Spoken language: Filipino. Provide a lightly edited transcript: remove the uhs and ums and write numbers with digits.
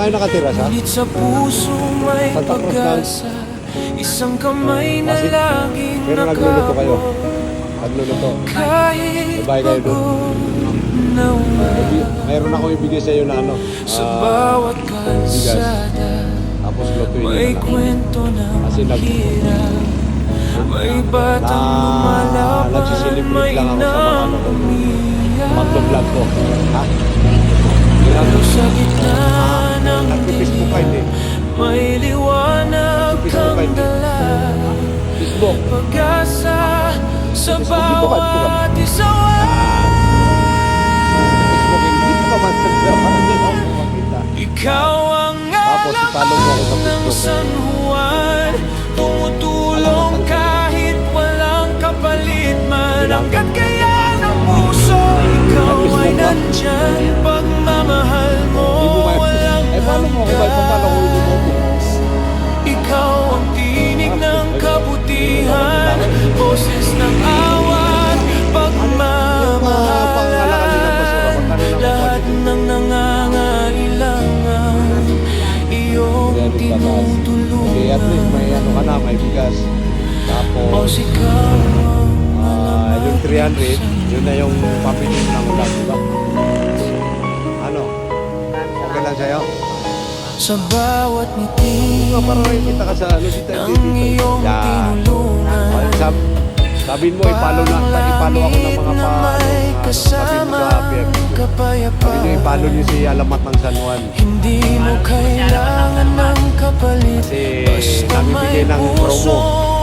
kayo nakatira sa? Ngunit sa puso may Santa Cruz lang. pag-asa, isang kamay na Kasi- laging Pero nagluluto kayo. nakabot. Nagluluto. Kahit Sabay kayo doon. pagod na wala Mayroon ako ibigay sa iyo na ano. sa bawat kalsada, Tapos lutuin may nyo na lang. kwento ng Kasi hirap. May batang lumalaban, nagsiselebrate may lang ako sa mga ano ko. umiyak. Pag-vlog ko. Ha? Pero sa gitna ng Nag-Facebook ka hindi? may liwanag Facebook kang dala, Facebook. pag-asa sa Facebook, bawat isa. Facebook, hindi ko ka man-vlog. Parang hindi ako makita. Ikaw ang Tapos ipalo mo ako sa alam ng Facebook. San Juan, tumutulong kahit walang kapalit man. Hanggat kaya ng puso, ikaw ay nandyan. Pagmamahal mo, walang paano mo ako ba? Paano ko ito mo? ikaw ang tinig ng kabutihan, boses ng awat, pagmamahal. Lahat ng nangangailangan, iyong tinutulungan. Okay, at least may ano ka na, may bigas. O Tapos, ikaw yung 300, yun na yung papinin ng ulam, diba? Ano? Okay lang sa'yo? sa bawat ngiti Parang kita ka sa ano dito. ng iyong tinulungan. Sabihin mo, ipalo ako ng mga Kahit na may sabihin mo kasama sa PFP. Sabihin nyo, kapayapaan, ipalo nyo si Alamat ng San Juan. hindi mo kailangan ng kapalit. Kasi Basta may namibigay ng promo. pusong